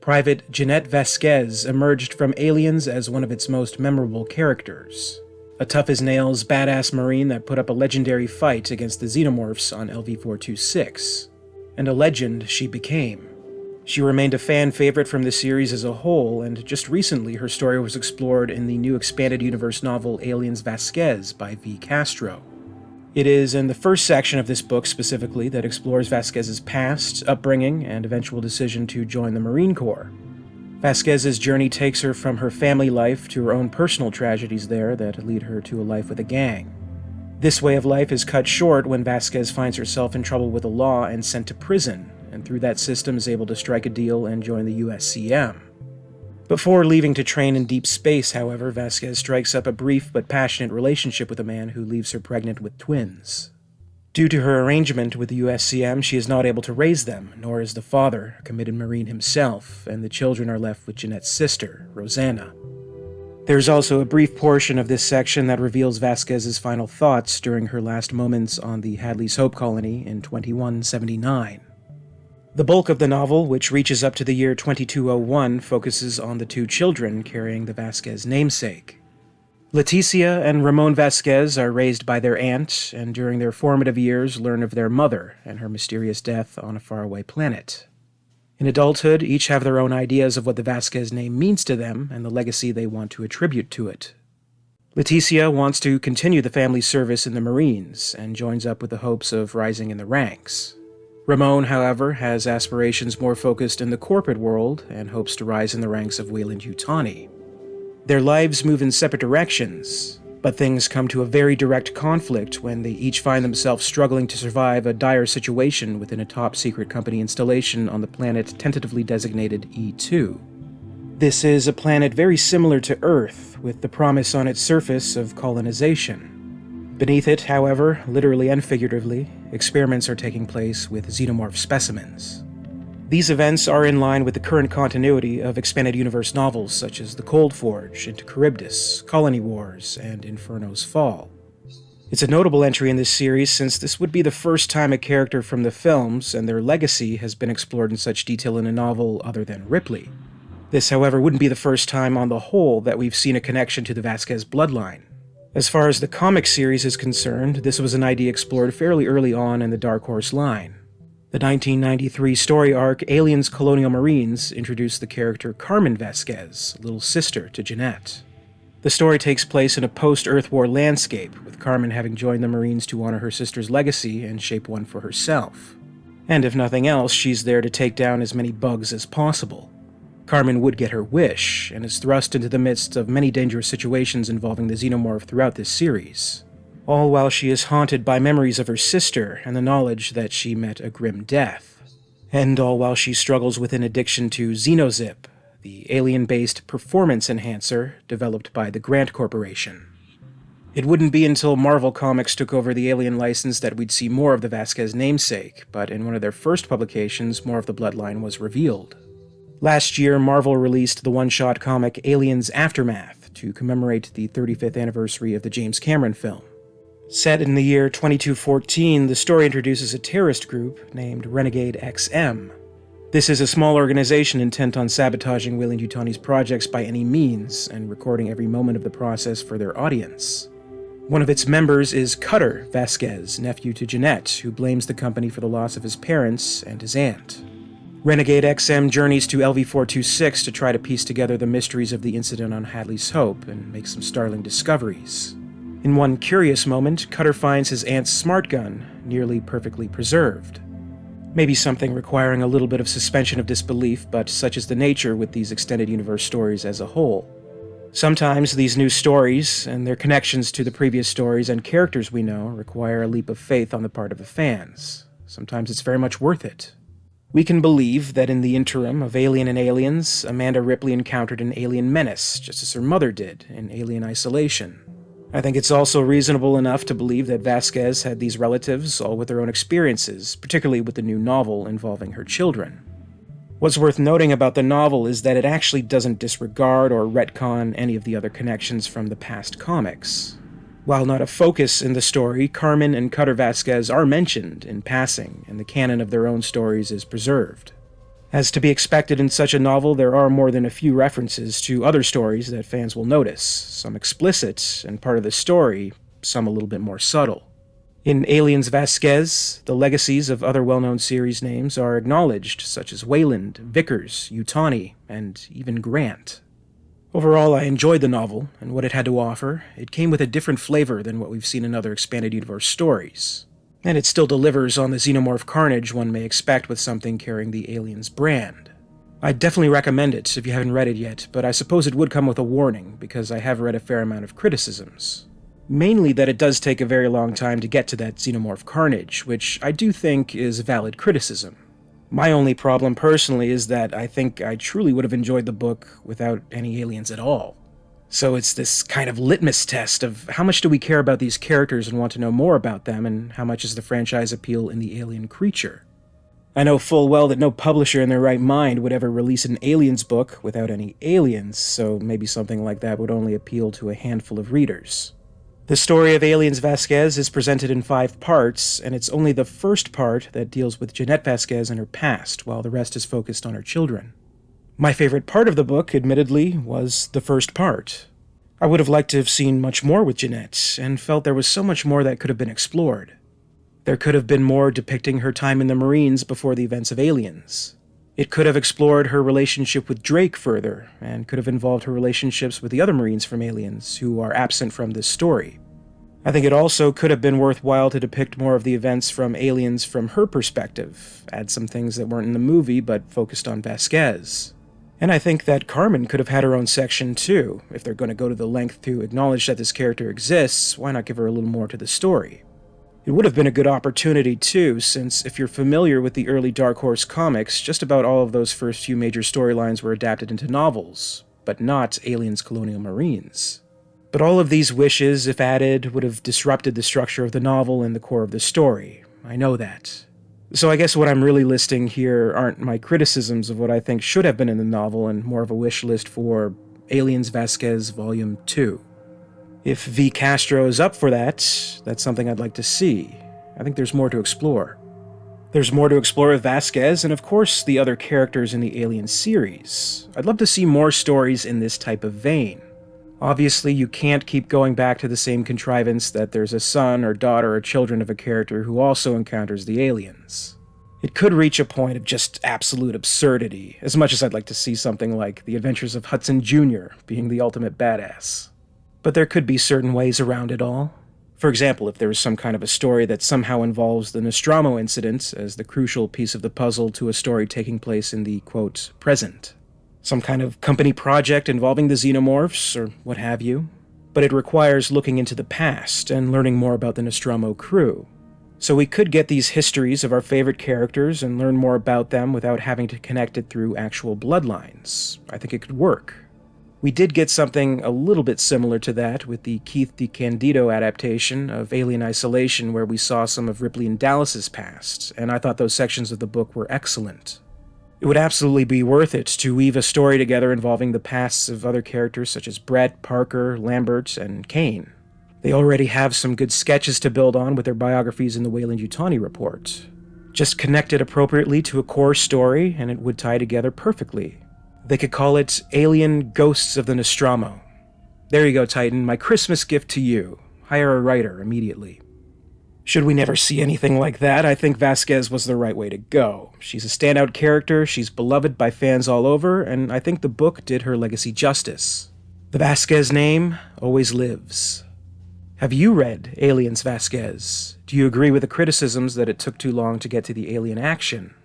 Private Jeanette Vasquez emerged from Aliens as one of its most memorable characters. A tough-as-nails, badass Marine that put up a legendary fight against the Xenomorphs on LV-426. And a legend she became. She remained a fan favorite from the series as a whole, and just recently her story was explored in the new expanded universe novel Aliens Vasquez by V. Castro. It is in the first section of this book specifically that explores Vasquez's past, upbringing, and eventual decision to join the Marine Corps. Vasquez's journey takes her from her family life to her own personal tragedies there that lead her to a life with a gang. This way of life is cut short when Vasquez finds herself in trouble with the law and sent to prison, and through that system is able to strike a deal and join the USCM. Before leaving to train in deep space, however, Vasquez strikes up a brief but passionate relationship with a man who leaves her pregnant with twins. Due to her arrangement with the USCM, she is not able to raise them, nor is the father, a committed Marine himself, and the children are left with Jeanette's sister, Rosanna. There's also a brief portion of this section that reveals Vasquez's final thoughts during her last moments on the Hadley's Hope colony in 2179. The bulk of the novel, which reaches up to the year 2201, focuses on the two children carrying the Vasquez namesake. Leticia and Ramon Vasquez are raised by their aunt, and during their formative years learn of their mother and her mysterious death on a faraway planet. In adulthood, each have their own ideas of what the Vasquez name means to them and the legacy they want to attribute to it. Leticia wants to continue the family service in the Marines, and joins up with the hopes of rising in the ranks. Ramon, however, has aspirations more focused in the corporate world and hopes to rise in the ranks of YUTANI. Their lives move in separate directions, but things come to a very direct conflict when they each find themselves struggling to survive a dire situation within a top-secret company installation on the planet tentatively designated E2. This is a planet very similar to Earth, with the promise on its surface of colonization. Beneath it, however, literally and figuratively, experiments are taking place with xenomorph specimens. These events are in line with the current continuity of expanded universe novels such as The Cold Forge, Into Charybdis, Colony Wars, and Inferno's Fall. It's a notable entry in this series since this would be the first time a character from the films and their legacy has been explored in such detail in a novel other than Ripley. This, however, wouldn't be the first time on the whole that we've seen a connection to the Vasquez bloodline. As far as the comic series is concerned, this was an idea explored fairly early on in the Dark Horse line. The 1993 story arc Aliens Colonial Marines introduced the character Carmen Vasquez, little sister to Jeanette. The story takes place in a post-Earth War landscape, with Carmen having joined the Marines to honor her sister's legacy and shape one for herself. And if nothing else, she's there to take down as many bugs as possible. Carmen would get her wish, and is thrust into the midst of many dangerous situations involving the xenomorph throughout this series, all while she is haunted by memories of her sister and the knowledge that she met a grim death, and all while she struggles with an addiction to Xenozip, the alien-based performance enhancer developed by the Grant Corporation. It wouldn't be until Marvel Comics took over the Alien license that we'd see more of the Vasquez namesake, but in one of their first publications, more of the bloodline was revealed. Last year, Marvel released the one-shot comic Aliens Aftermath to commemorate the 35th anniversary of the James Cameron film. Set in the year 2214, the story introduces a terrorist group named Renegade XM. This is a small organization intent on sabotaging YUTANI's projects by any means and recording every moment of the process for their audience. One of its members is Cutter Vasquez, nephew to Jeanette, who blames the company for the loss of his parents and his aunt. Renegade XM journeys to LV-426 to try to piece together the mysteries of the incident on Hadley's Hope and make some startling discoveries. In one curious moment, Cutter finds his aunt's smart gun nearly perfectly preserved. Maybe something requiring a little bit of suspension of disbelief, but such is the nature with these extended universe stories as a whole. Sometimes these new stories, and their connections to the previous stories and characters we know, require a leap of faith on the part of the fans. Sometimes it's very much worth it. We can believe that in the interim of Alien and Aliens, Amanda Ripley encountered an alien menace, just as her mother did in Alien Isolation. I think it's also reasonable enough to believe that Vasquez had these relatives, all with their own experiences, particularly with the new novel involving her children. What's worth noting about the novel is that it actually doesn't disregard or retcon any of the other connections from the past comics. While not a focus in the story, Carmen and Cutter Vasquez are mentioned in passing, and the canon of their own stories is preserved. As to be expected in such a novel, there are more than a few references to other stories that fans will notice, some explicit and part of the story, some a little bit more subtle. In Aliens Vasquez, the legacies of other well-known series names are acknowledged, such as Weyland, Vickers, Yutani, and even Grant. Overall, I enjoyed the novel and what it had to offer. It came with a different flavor than what we've seen in other expanded universe stories. And it still delivers on the xenomorph carnage one may expect with something carrying the Aliens brand. I'd definitely recommend it if you haven't read it yet, but I suppose it would come with a warning, because I have read a fair amount of criticisms. Mainly that it does take a very long time to get to that xenomorph carnage, which I do think is valid criticism. My only problem personally is that I think I truly would have enjoyed the book without any aliens at all. So it's this kind of litmus test of how much do we care about these characters and want to know more about them, and how much is the franchise appeal in the alien creature. I know full well that no publisher in their right mind would ever release an aliens book without any aliens, so maybe something like that would only appeal to a handful of readers. The story of Aliens Vasquez is presented in 5 parts, and it's only the first part that deals with Jeanette Vasquez and her past, while the rest is focused on her children. My favorite part of the book, admittedly, was the first part. I would have liked to have seen much more with Jeanette, and felt there was so much more that could have been explored. There could have been more depicting her time in the Marines before the events of Aliens. It could have explored her relationship with Drake further, and could have involved her relationships with the other Marines from Aliens, who are absent from this story. I think it also could have been worthwhile to depict more of the events from Aliens from her perspective, add some things that weren't in the movie but focused on Vasquez. And I think that Carmen could have had her own section too. If they're going to go to the length to acknowledge that this character exists, why not give her a little more to the story? It would have been a good opportunity too, since if you're familiar with the early Dark Horse comics, just about all of those first few major storylines were adapted into novels, but not Aliens Colonial Marines. But all of these wishes, if added, would have disrupted the structure of the novel and the core of the story. I know that. So I guess what I'm really listing here aren't my criticisms of what I think should have been in the novel, and more of a wish list for Aliens Vasquez Volume 2. If V. Castro is up for that, that's something I'd like to see. I think there's more to explore. There's more to explore with Vasquez, and of course the other characters in the Alien series. I'd love to see more stories in this type of vein. Obviously, you can't keep going back to the same contrivance that there's a son or daughter or children of a character who also encounters the aliens. It could reach a point of just absolute absurdity, as much as I'd like to see something like The Adventures of Hudson Jr. being the ultimate badass. But there could be certain ways around it all. For example, if there was some kind of a story that somehow involves the Nostromo incident as the crucial piece of the puzzle to a story taking place in the, quote, present. Some kind of company project involving the xenomorphs, or what have you. But it requires looking into the past and learning more about the Nostromo crew. So we could get these histories of our favorite characters and learn more about them without having to connect it through actual bloodlines. I think it could work. We did get something a little bit similar to that with the Keith DeCandido adaptation of Alien Isolation, where we saw some of Ripley and Dallas's past, and I thought those sections of the book were excellent. It would absolutely be worth it to weave a story together involving the pasts of other characters such as Brett, Parker, Lambert, and Kane. They already have some good sketches to build on with their biographies in the Weyland-Yutani report. Just connect it appropriately to a core story, and it would tie together perfectly. They could call it Alien Ghosts of the Nostromo. There you go, Titan, my Christmas gift to you. Hire a writer immediately. Should we never see anything like that, I think Vasquez was the right way to go. She's a standout character, she's beloved by fans all over, and I think the book did her legacy justice. The Vasquez name always lives. Have you read Aliens Vasquez? Do you agree with the criticisms that it took too long to get to the alien action?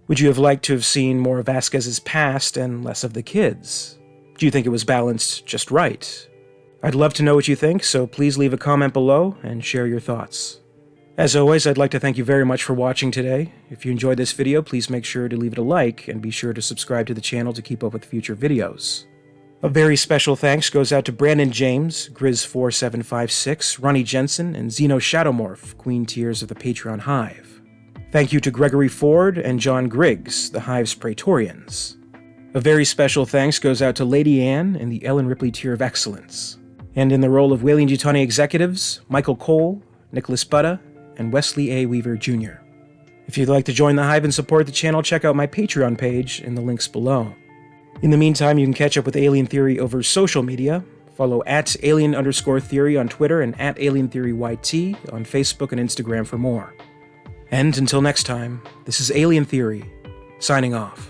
Would you have liked to have seen more of Vasquez's past and less of the kids? Do you think it was balanced just right? I'd love to know what you think, so please leave a comment below and share your thoughts. As always, I'd like to thank you very much for watching today. If you enjoyed this video, please make sure to leave it a like, and be sure to subscribe to the channel to keep up with future videos. A very special thanks goes out to Brandon James, Grizz4756, Ronni Jensen, and XenoShadowMorph, Queen Tiers of the Patreon Hive. Thank you to Gregory Ford and John Griggs, the Hive's Praetorians. A very special thanks goes out to Lady Anne in the Ellen Ripley Tier of Excellence. And in the role of Weyland-Yutani executives, Michael Cole, Nicholas Butta, and Wesley A. Weaver Jr. If you'd like to join the Hive and support the channel, check out my Patreon page in the links below. In the meantime, you can catch up with Alien Theory over social media. Follow @alien_theory on Twitter and @alientheoryyt on Facebook and Instagram for more. And until next time, this is Alien Theory, signing off.